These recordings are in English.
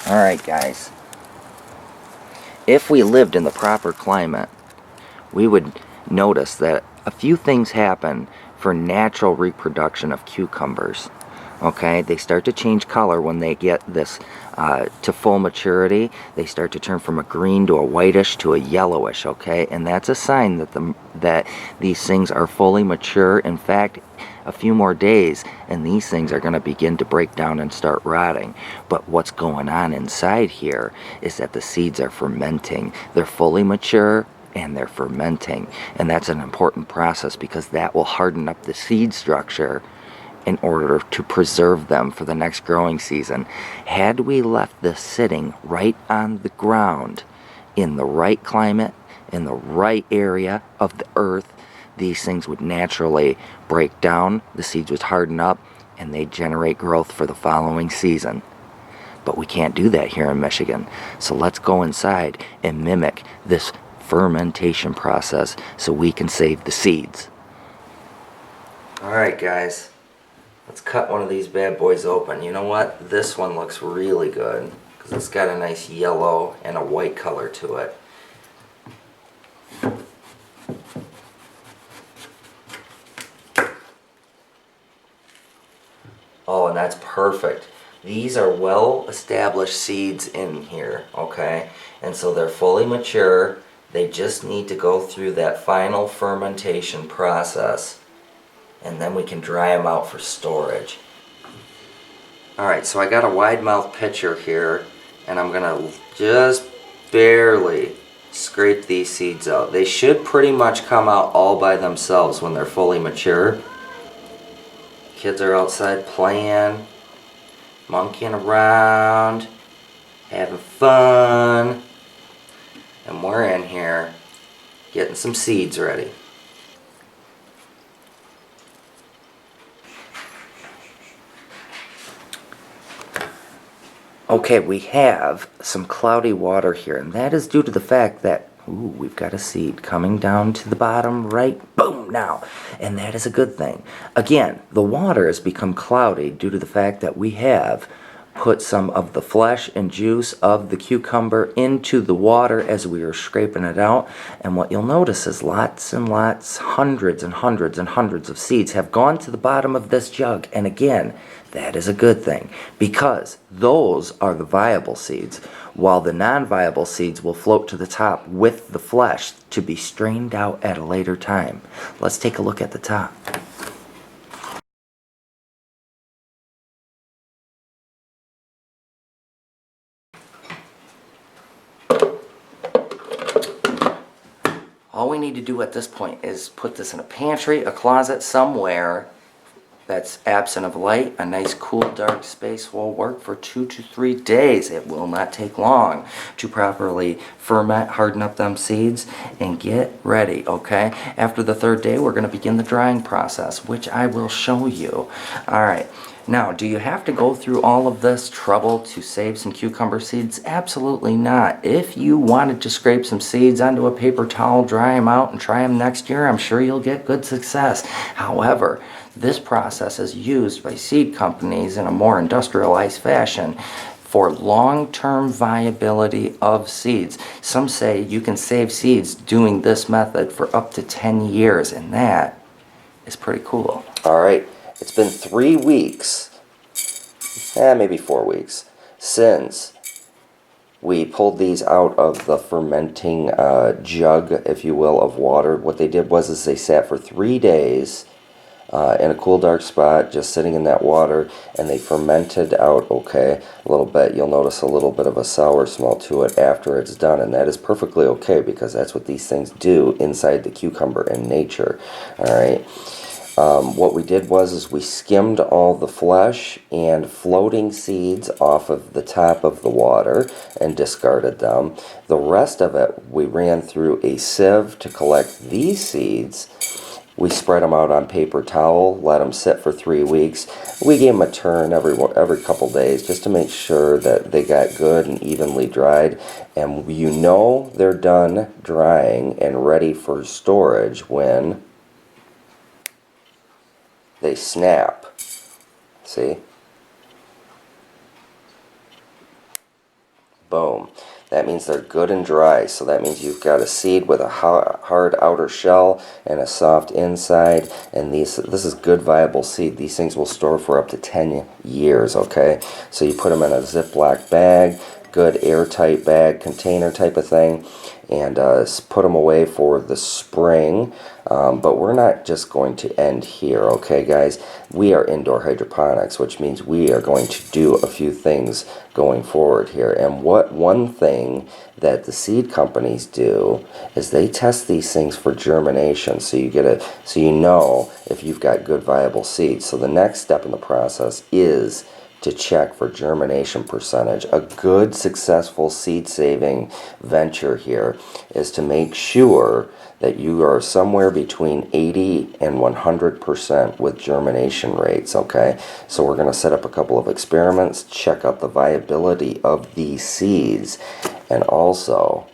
Alright guys, if we lived in the proper climate, we would notice that a few things happen for natural reproduction of cucumbers. Okay, they start to change color when they get this to full maturity. They start to turn from a green to a whitish to a yellowish. Okay, and that's a sign that these things are fully mature. In fact, a few more days and these things are going to begin to break down and start rotting. But what's going on inside here is that the seeds are fermenting. They're fully mature and they're fermenting, and that's an important process because that will harden up the seed structure in order to preserve them for the next growing season. Had we left this sitting right on the ground in the right climate, in the right area of the earth, these things would naturally break down, the seeds would harden up, and they'd generate growth for the following season. But we can't do that here in Michigan. So let's go inside and mimic this fermentation process so we can save the seeds. Alright guys, let's cut one of these bad boys open. You know what? This one looks really good because it's got a nice yellow and a white color to it. Oh, and that's perfect. These are well established seeds in here, okay? And so they're fully mature. They just need to go through that final fermentation process, and then we can dry them out for storage. Alright, so I got a wide mouth pitcher here, and I'm gonna just barely scrape these seeds out. They should pretty much come out all by themselves when they're fully mature. Kids are outside playing, monkeying around, having fun, and we're in here getting some seeds ready. Okay, we have some cloudy water here, and that is due to the fact that we've got a seed coming down to the bottom right, boom, now, and that is a good thing. Again, the water has become cloudy due to the fact that we have put some of the flesh and juice of the cucumber into the water as we are scraping it out, and what you'll notice is lots and lots, hundreds and hundreds and hundreds of seeds have gone to the bottom of this jug, and again, that is a good thing because those are the viable seeds, while the non-viable seeds will float to the top with the flesh to be strained out at a later time. Let's take a look at the top. All we need to do at this point is put this in a pantry, a closet, somewhere that's absent of light. A nice cool dark space will work for 2 to 3 days. It will not take long to properly ferment, harden up them seeds, and get ready, okay? After the 3rd day, we're going to begin the drying process, which I will show you. Alright, now, do you have to go through all of this trouble to save some cucumber seeds? Absolutely not. If you wanted to scrape some seeds onto a paper towel, dry them out, and try them next year, I'm sure you'll get good success. However, this process is used by seed companies in a more industrialized fashion for long-term viability of seeds. Some say you can save seeds doing this method for up to 10 years, and that is pretty cool. Alright, it's been 3 weeks, maybe 4 weeks, since we pulled these out of the fermenting jug, if you will, of water. What they did was they sat for 3 days in a cool dark spot, just sitting in that water, and they fermented out okay a little bit. You'll notice a little bit of a sour smell to it after it's done, and that is perfectly okay because that's what these things do inside the cucumber in nature. Alright, what we did was we skimmed all the flesh and floating seeds off of the top of the water and discarded them. The rest of it we ran through a sieve to collect these seeds. We spread them out on paper towel, let them sit for 3 weeks. We gave them a turn every couple days just to make sure that they got good and evenly dried. And you know they're done drying and ready for storage when they snap. See? Boom. That means they're good and dry. So that means you've got a seed with a hard outer shell and a soft inside. And this is good viable seed. These things will store for up to 10 years, okay? So you put them in a Ziploc bag, good airtight bag, container type of thing, and put them away for the spring. But we're not just going to end here, okay, guys? We are indoor hydroponics, which means we are going to do a few things going forward here. And one thing that the seed companies do is they test these things for germination, so you know if you've got good viable seeds. So the next step in the process is to check for germination percentage. A good successful seed saving venture here is to make sure that you are somewhere between 80 and 100% with germination rates, okay? So we're going to set up a couple of experiments, check out the viability of these seeds, and also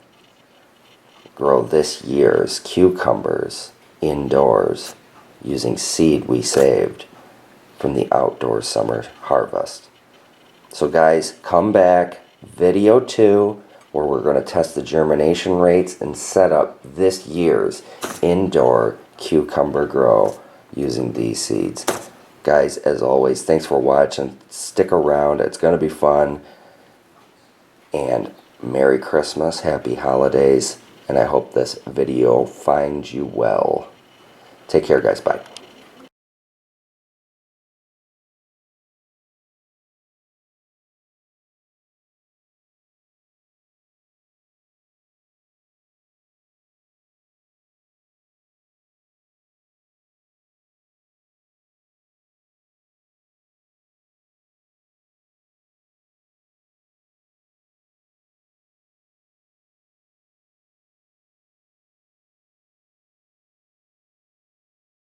grow this year's cucumbers indoors using seed we saved from the outdoor summer harvest. So guys, come back, video 2, where we're going to test the germination rates and set up this year's indoor cucumber grow using these seeds. Guys, as always, thanks for watching. Stick around, it's going to be fun. And Merry Christmas, Happy Holidays, and I hope this video finds you well. Take care, guys. Bye.